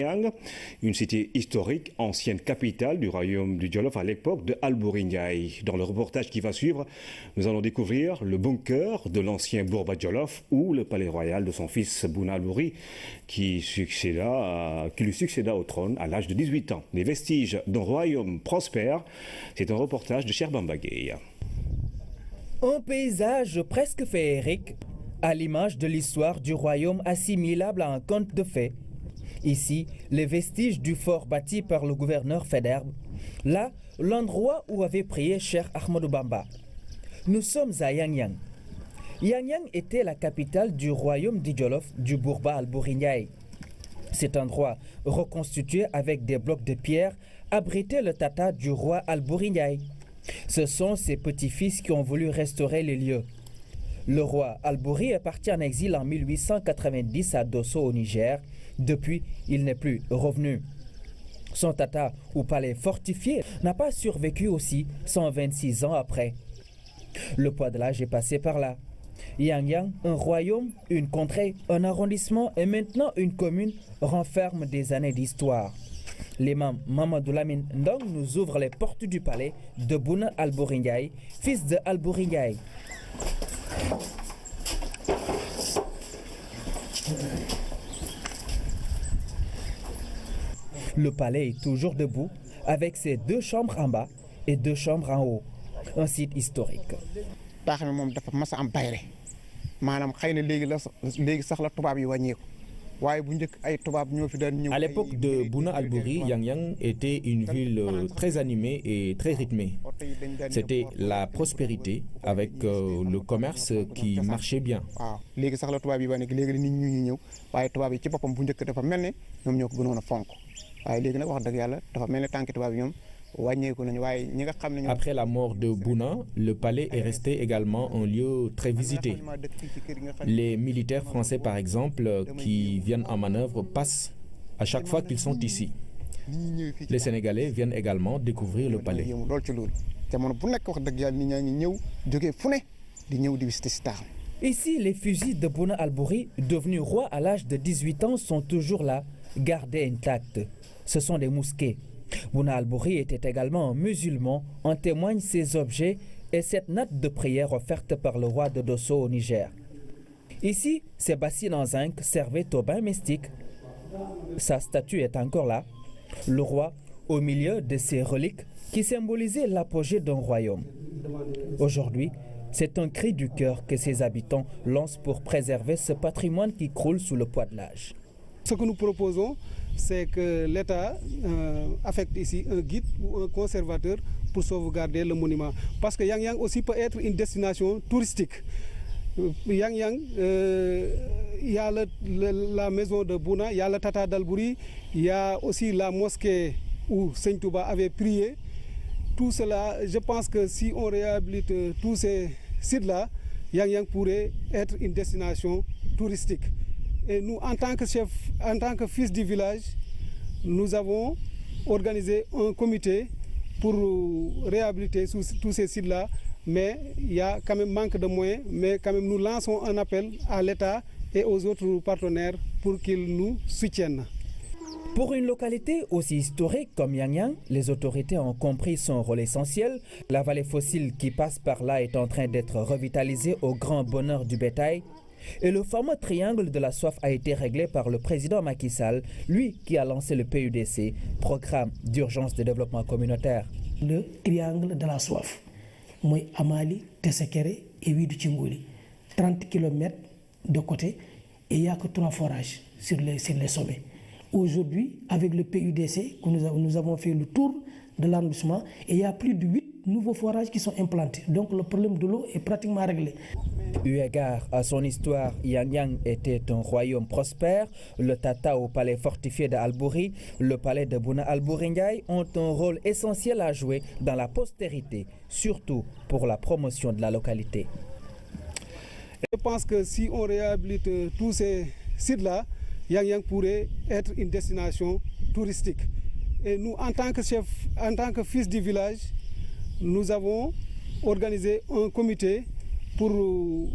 Yang, une cité historique, ancienne capitale du royaume du Jolof à l'époque de Albouri Ndiaye. Dans le reportage qui va suivre, nous allons découvrir le bunker de l'ancien Bourba Jolof ou le palais royal de son fils Bouna Albouri qui lui succéda au trône à l'âge de 18 ans. Les vestiges d'un royaume prospère, c'est un reportage de Cher Bambagay. Un paysage presque féerique, à l'image de l'histoire du royaume assimilable à un conte de fées. Ici, les vestiges du fort bâti par le gouverneur Faidherbe. Là, l'endroit où avait prié Cheikh Ahmadou Bamba. Nous sommes à Yang. Yang était la capitale du royaume du Jolof du Bourba Albouri Ndiaye. Cet endroit, reconstitué avec des blocs de pierre, abritait le tata du roi Albouri Ndiaye. Ce sont ses petits-fils qui ont voulu restaurer les lieux. Le roi Albouri est parti en exil en 1890 à Dosso au Niger. Depuis, il n'est plus revenu. Son tata, ou palais fortifié, n'a pas survécu aussi 126 ans après. Le poids de l'âge est passé par là. Yang, un royaume, une contrée, un arrondissement et maintenant une commune renferment des années d'histoire. L'imam Mamadou Lamine Ndong nous ouvre les portes du palais de Bouna Albouri Ndiaye, fils de Albouri Ndiaye. Le palais est toujours debout, avec ses 2 chambres en bas et 2 chambres en haut. Un site historique. À l'époque de Bouna Albouri, Yang était une ville très animée et très rythmée. C'était la prospérité avec le commerce qui marchait bien. Après la mort de Bouna, le palais est resté également un lieu très visité. Les militaires français, par exemple, qui viennent en manœuvre, passent à chaque fois qu'ils sont ici. Les Sénégalais viennent également découvrir le palais. Ici, les fusils de Bouna Albouri, devenu roi à l'âge de 18 ans, sont toujours là, gardés intacts. Ce sont des mousquets. Bouna Albouri était également un musulman, en témoignent ces objets et cette natte de prière offerte par le roi de Dosso au Niger. Ici, ces bassines en zinc servaient au bain mystique. Sa statue est encore là. Le roi, au milieu de ces reliques qui symbolisaient l'apogée d'un royaume. Aujourd'hui, c'est un cri du cœur que ses habitants lancent pour préserver ce patrimoine qui croule sous le poids de l'âge. Ce que nous proposons, c'est que l'État affecte ici un guide ou un conservateur pour sauvegarder le monument. Parce que Yang aussi peut être une destination touristique. Yang, il y a la maison de Bouna, il y a le Tata d'Albouri, il y a aussi la mosquée où Seigne Touba avait prié. Tout cela, je pense que si on réhabilite tous ces sites-là, Yang pourrait être une destination touristique. Et nous, en tant que chef, en tant que fils du village, nous avons organisé un comité pour réhabiliter tous ces sites-là. Mais il y a quand même manque de moyens, mais quand même nous lançons un appel à l'État et aux autres partenaires pour qu'ils nous soutiennent. Pour une localité aussi historique comme Yang, les autorités ont compris son rôle essentiel. La vallée fossile qui passe par là est en train d'être revitalisée au grand bonheur du bétail. Et le fameux triangle de la soif a été réglé par le président Macky Sall, lui qui a lancé le PUDC, Programme d'urgence de développement communautaire. Le triangle de la soif, moi Amali, Tessekere et Ouidou Tchingoli, 30 km de côté et il n'y a que 3 forages sur les sommets. Aujourd'hui, avec le PUDC, nous avons fait le tour de l'arrondissement et il y a plus de 8 nouveaux forages qui sont implantés. Donc le problème de l'eau est pratiquement réglé. Eu égard à son histoire, Yang était un royaume prospère. Le Tata au palais fortifié d'Albouri, le palais de Bouna Albouri Ndiaye ont un rôle essentiel à jouer dans la postérité, surtout pour la promotion de la localité. Je pense que si on réhabilite tous ces sites-là, Yang pourrait être une destination touristique. Et nous, en tant que chef, en tant que fils du village, nous avons organisé un comité pour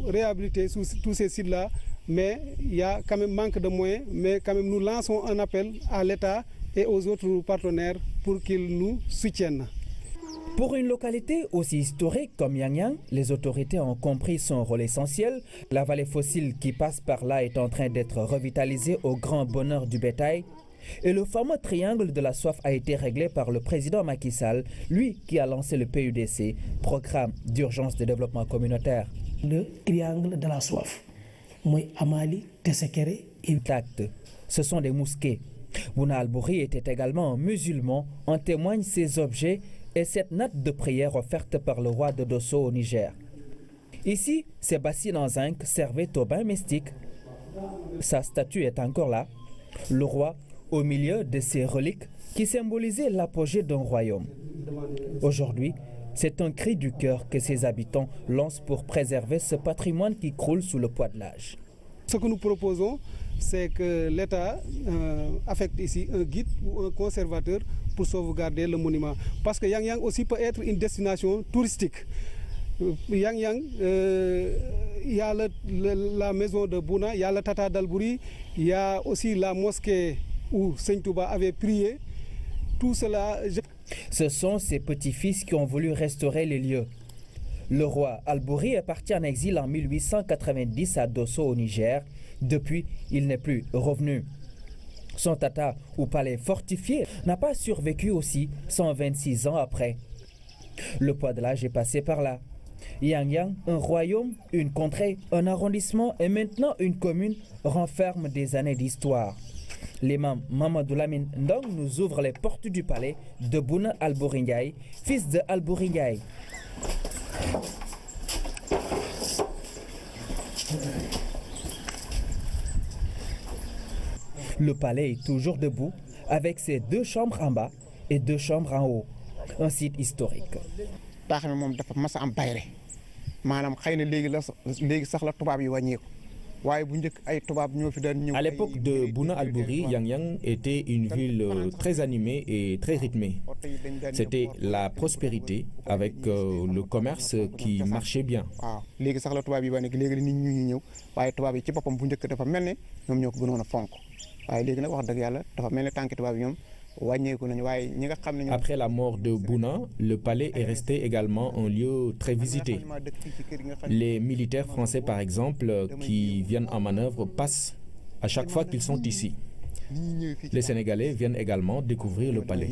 réhabiliter tous ces sites-là. mais il y a quand même manque de moyens, mais quand même nous lançons un appel à l'État et aux autres partenaires pour qu'ils nous soutiennent. Pour une localité aussi historique comme Yang, les autorités ont compris son rôle essentiel. La vallée fossile qui passe par là est en train d'être revitalisée au grand bonheur du bétail. Et le fameux triangle de la soif a été réglé par le président Macky Sall, lui qui a lancé le PUDC, Programme d'urgence de développement communautaire. Le triangle de la soif, moi Amali, Tessekere et Tact, ce sont des mosquées. Bouna Albouri était également un musulman, en témoignent ces objets et cette note de prière offerte par le roi de Dosso au Niger. Ici, ces bassines en zinc servaient au bain mystique. Sa statue est encore là. Le roi au milieu de ces reliques qui symbolisaient l'apogée d'un royaume. Aujourd'hui, c'est un cri du cœur que ses habitants lancent pour préserver ce patrimoine qui croule sous le poids de l'âge. Ce que nous proposons, c'est que l'État affecte ici un guide ou un conservateur pour sauvegarder le monument. Parce que Yang aussi peut être une destination touristique. Yang, il y a la maison de Bouna, il y a le Tata d'Albouri, il y a aussi la mosquée où Seigne Touba avait prié. Tout cela... Ce sont ses petits-fils qui ont voulu restaurer les lieux. Le roi Albouri est parti en exil en 1890 à Dosso au Niger. Depuis, il n'est plus revenu. Son tata ou palais fortifié n'a pas survécu aussi 126 ans après. Le poids de l'âge est passé par là. Yang, un royaume, une contrée, un arrondissement et maintenant une commune renferment des années d'histoire. L'imam Mamadou Lamine Ndong nous ouvre les portes du palais de Bouna Albouri Ndiaye, fils de Albouri Ndiaye. Le palais est toujours debout, avec ses 2 chambres en bas et 2 chambres en haut. Un site historique. À l'époque de Bouna Albouri, Yang était une ville très animée et très rythmée. C'était la prospérité avec le commerce qui marchait bien. Après la mort de Bouna, le palais est resté également un lieu très visité. Les militaires français, par exemple, qui viennent en manœuvre, passent à chaque fois qu'ils sont ici. Les Sénégalais viennent également découvrir le palais.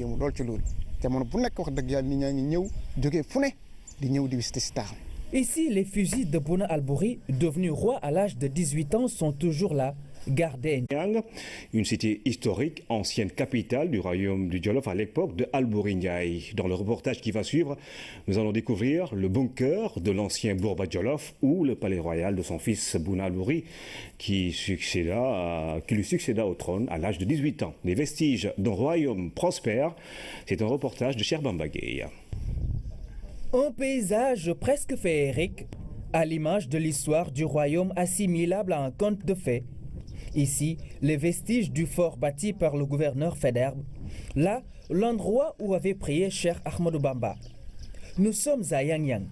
Ici, les fusils de Bouna Albouri, devenu roi à l'âge de 18 ans, sont toujours là. Gardé. Une cité historique, ancienne capitale du royaume du Jolof à l'époque de Albouri Ndiaye. Dans le reportage qui va suivre, nous allons découvrir le bunker de l'ancien Bourba Jolof ou le palais royal de son fils Bouna Albouri qui lui succéda au trône à l'âge de 18 ans. Les vestiges d'un royaume prospère, c'est un reportage de Cher Bambagay. Un paysage presque féerique, à l'image de l'histoire du royaume assimilable à un conte de fées. Ici, les vestiges du fort bâti par le gouverneur Faidherbe. Là, l'endroit où avait prié Cheikh Ahmadou Bamba. Nous sommes à Yang.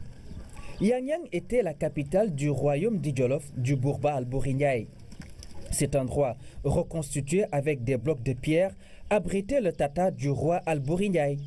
Yang était la capitale du royaume du Jolof du Bourba Albouri Ndiaye. Cet endroit, reconstitué avec des blocs de pierre, abritait le tata du roi Albouri Ndiaye.